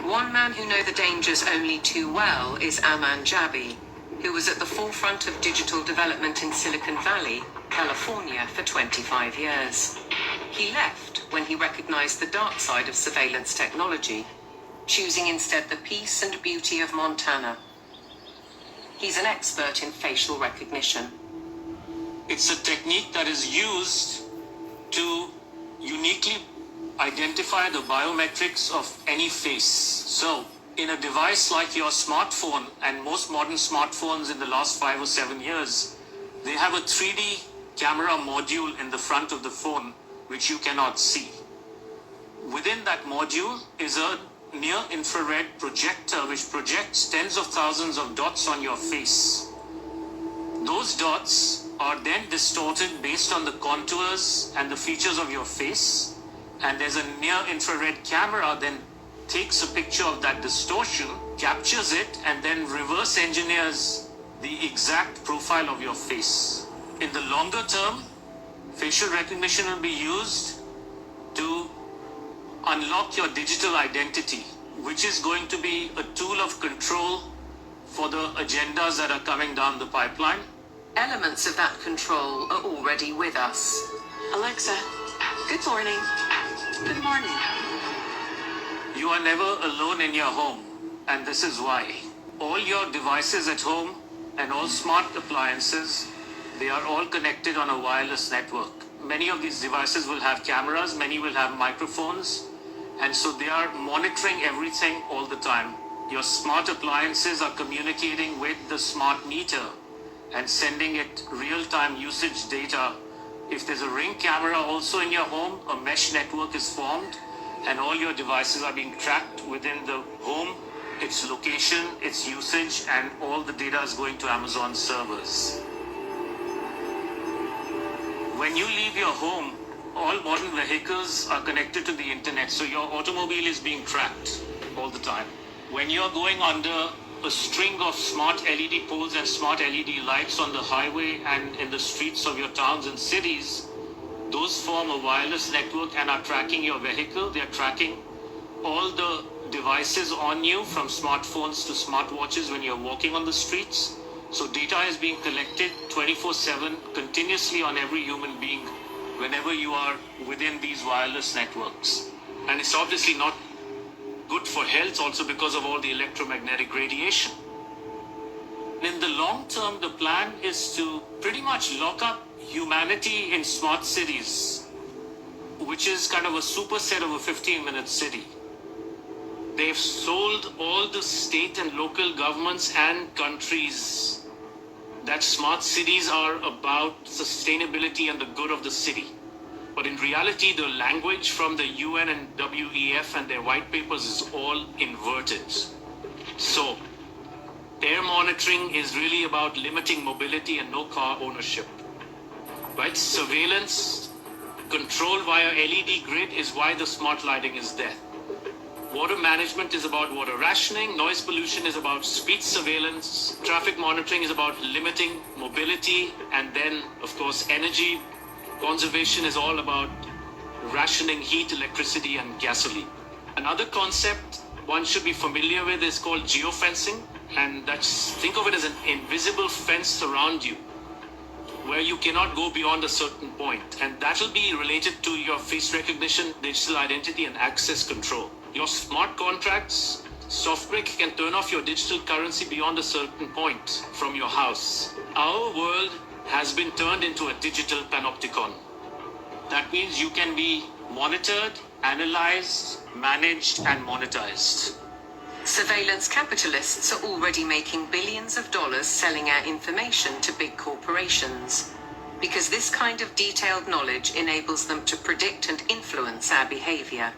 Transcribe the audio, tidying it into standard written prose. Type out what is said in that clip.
One man who knows the dangers only too well is Aman Jabi, who was at the forefront of digital development in Silicon Valley, California for 25 years. He left when he recognized the dark side of surveillance technology, choosing instead the peace and beauty of Montana. He's an expert in facial recognition. It's a technique that is used to uniquely identify the biometrics of any face. So, in a device like your smartphone, and most modern smartphones in the last 5 or 7 years, they have a 3D camera module in the front of the phone which you cannot see. Within that module is a near-infrared projector which projects tens of thousands of dots on your face. Those dots are then distorted based on the contours and the features of your face, and there's a near-infrared camera then takes a picture of that distortion, captures it, and then reverse engineers the exact profile of your face. In the longer term, facial recognition will be used to unlock your digital identity, which is going to be a tool of control for the agendas that are coming down the pipeline. Elements of that control are already with us. Alexa, good morning. Good morning. You are never alone in your home, and this is why. All your devices at home and all smart appliances, they are all connected on a wireless network. Many of these devices will have cameras, many will have microphones, and so they are monitoring everything all the time. Your smart appliances are communicating with the smart meter and sending it real-time usage data. If there's a Ring camera also in your home, a mesh network is formed, and all your devices are being tracked within the home, its location, its usage, and all the data is going to Amazon servers. When you leave your home, all modern vehicles are connected to the internet, so your automobile is being tracked all the time. When you're going under a string of smart LED poles and smart LED lights on the highway and in the streets of your towns and cities, those form a wireless network and are tracking your vehicle. They are tracking all the devices on you, from smartphones to smartwatches when you're walking on the streets. So data is being collected 24/7 continuously on every human being whenever you are within these wireless networks. And it's obviously not good for health also because of all the electromagnetic radiation. In the long term, the plan is to pretty much lock up humanity in smart cities, which is kind of a superset of a 15-minute city. They've sold all the state and local governments and countries that smart cities are about sustainability and the good of the city. But in reality, the language from the UN and WEF and their white papers is all inverted. So, air monitoring is really about limiting mobility and no car ownership. Right? Surveillance, control via LED grid is why the smart lighting is there. Water management is about water rationing, noise pollution is about speed surveillance, traffic monitoring is about limiting mobility, and then, of course, energy conservation is all about rationing heat, electricity, and gasoline. Another concept one should be familiar with is called geofencing, and think of it as an invisible fence around you, where you cannot go beyond a certain point, and that will be related to your face recognition, digital identity, and access control. Your smart contracts, SoftBrick can turn off your digital currency beyond a certain point from your house. Our world has been turned into a digital panopticon. That means you can be monitored, analyzed, managed, and monetized. Surveillance capitalists are already making billions of dollars selling our information to big corporations, because this kind of detailed knowledge enables them to predict and influence our behavior.